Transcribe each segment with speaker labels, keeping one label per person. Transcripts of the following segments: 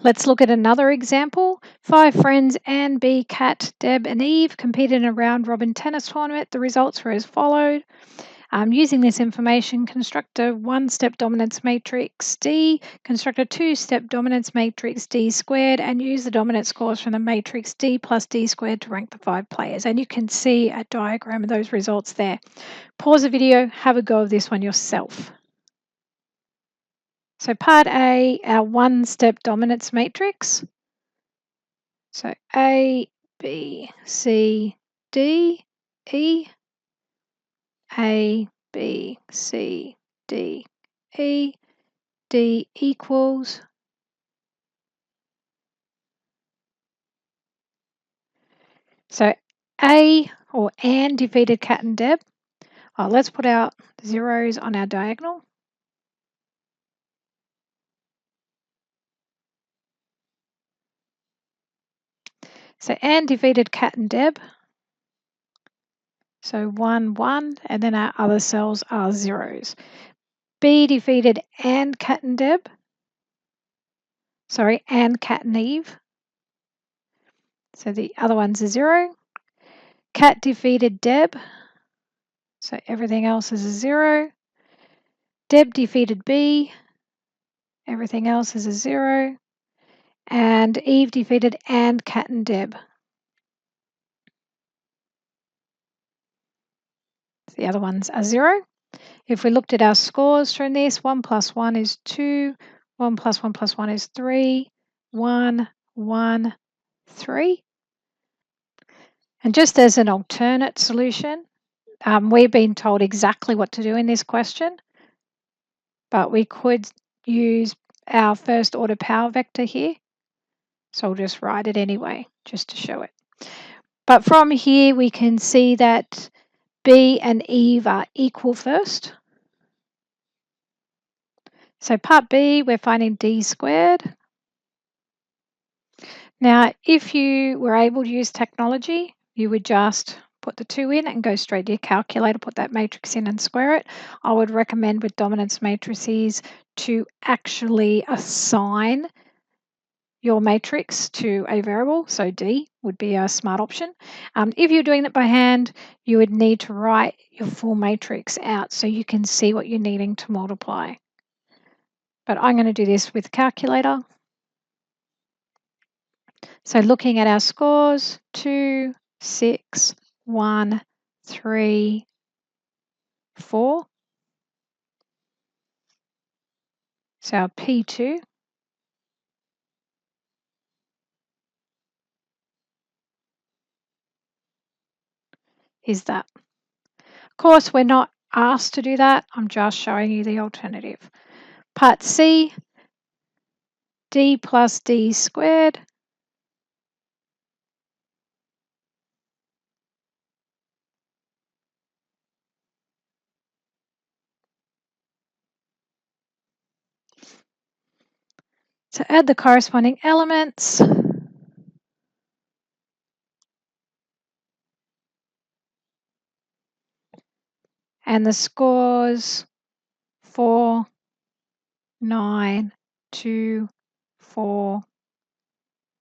Speaker 1: Let's look at another example. 5 friends, Anne, B, Kat, Deb and Eve, competed in a round-robin tennis tournament. The results were as followed. Using this information, construct a one-step dominance matrix D, construct a two-step dominance matrix D squared, and use the dominance scores from the matrix D plus D squared to rank the 5 players. And you can see a diagram of those results there. Pause the video, have a go of this one yourself. So part A, our one-step dominance matrix. So A, B, C, D, E, A, B, C, D, E, D equals. So A or Anne defeated Kat and Deb. Let's put our zeros on our diagonal. So Anne defeated Kat and Deb. So 1, 1, and then our other cells are zeros. B defeated Anne, Kat and Deb. Sorry, Anne, Kat and Eve. So the other one's a 0. Kat defeated Deb. So everything else is a 0. Deb defeated B. Everything else is a 0. And Eve defeated Anne, Kat and Deb. The other ones are 0. If we looked at our scores from this, 1 plus 1 is 2, 1 plus 1 plus 1 is 3, 1, 1, 3. And just as an alternate solution, we've been told exactly what to do in this question, but we could use our first order power vector here. So I'll just write it anyway, just to show it. But from here, we can see that B and Eve are equal first. So part B, we're finding D squared. Now, if you were able to use technology, you would just put the 2 in and go straight to your calculator, put that matrix in and square it. I would recommend with dominance matrices to actually assign your matrix to a variable, so D would be a smart option. If you're doing that by hand, you would need to write your full matrix out so you can see what you're needing to multiply. But I'm going to do this with calculator. So looking at our scores, 2, 6, 1, 3, 4. So our P2 is that. Of course, we're not asked to do that. I'm just showing you the alternative. Part C, D plus D squared. So add the corresponding elements. And the scores 4, 9, 2, 4,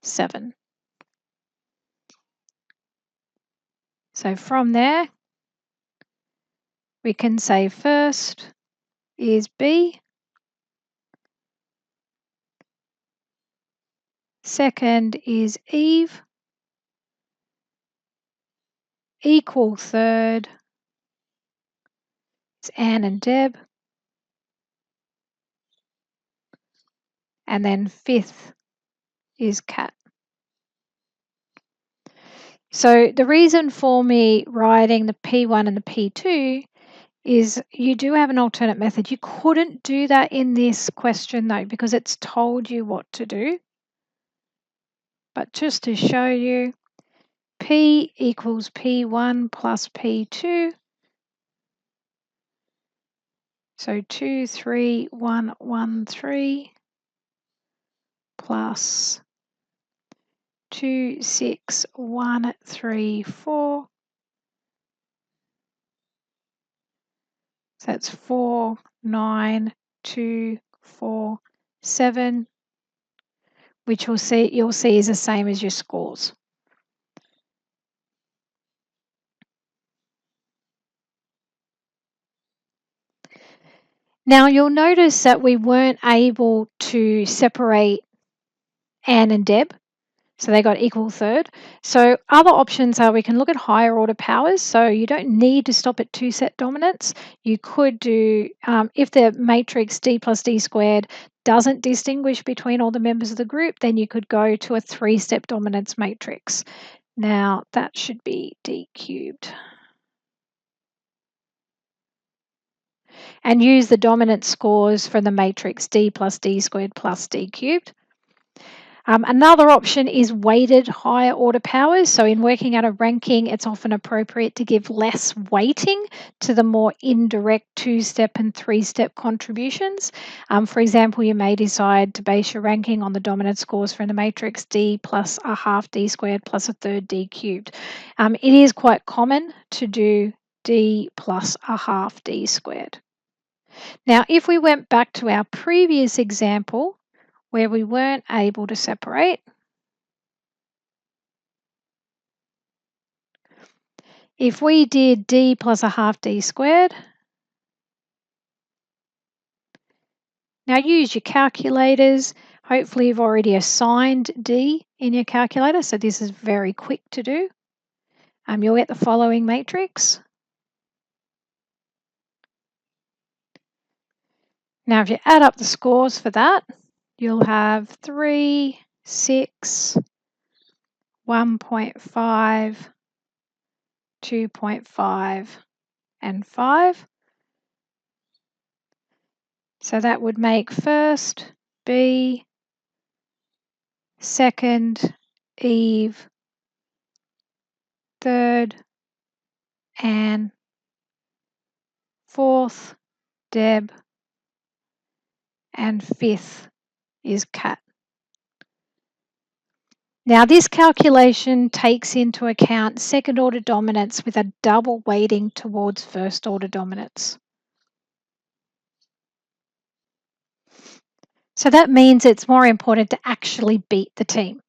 Speaker 1: 7. So from there, we can say first is B, second is Eve, equal third is Anne and Deb, and then fifth is Kat. So the reason for me writing the P1 and the P2 is you do have an alternate method. You couldn't do that in this question though, because it's told you what to do. But just to show you, P equals P1 plus P2. So 2, 3, 1, 1, 3 plus 2, 6, 1, 3, 4. So that's 4, 9, 2, 4, 7. which you'll see is the same as your scores. Now you'll notice that we weren't able to separate Anne and Deb, so they got equal third. So other options are we can look at higher order powers. So you don't need to stop at 2-step dominance. You could do, if the matrix D plus D squared doesn't distinguish between all the members of the group, then you could go to a 3-step dominance matrix. Now that should be D cubed. And use the dominant scores from the matrix D plus D squared plus D cubed. Another option is weighted higher order powers. So in working out a ranking, it's often appropriate to give less weighting to the more indirect 2-step and 3-step contributions. For example, you may decide to base your ranking on the dominant scores from the matrix D plus a half D squared plus a third D cubed. It is quite common to do D plus a half D squared. Now, if we went back to our previous example, where we weren't able to separate, if we did D plus a half D squared, now use your calculators. Hopefully you've already assigned D in your calculator, so this is very quick to do. You'll get the following matrix. Now if you add up the scores for that, you'll have 3, 6, 1.5, 2.5, and 5. So that would make first B, second Eve, third Anne, fourth Deb, and fifth is Cat. Now this calculation takes into account second order dominance with a double weighting towards first order dominance. So that means it's more important to actually beat the team.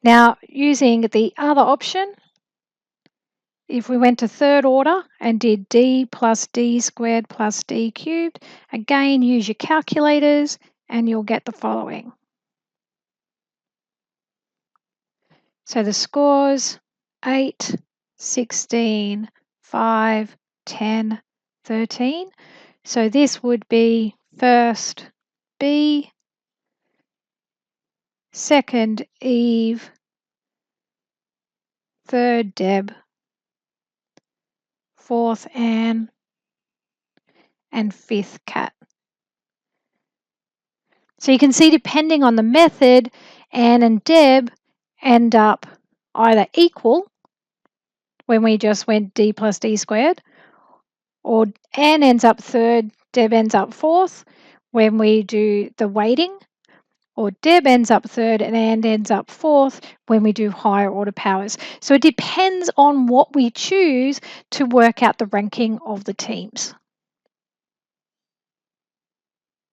Speaker 1: Now using the other option, if we went to third order and did D plus D squared plus D cubed, again use your calculators and you'll get the following. So the scores 8, 16, 5, 10, 13. So this would be first B, second Eve, third Deb, fourth Anne, and fifth Cat. So you can see, depending on the method, Anne and Deb end up either equal when we just went D plus D squared, or Anne ends up third, Deb ends up fourth when we do the weighting, or Deb ends up third and Anne ends up fourth when we do higher order powers. So it depends on what we choose to work out the ranking of the teams.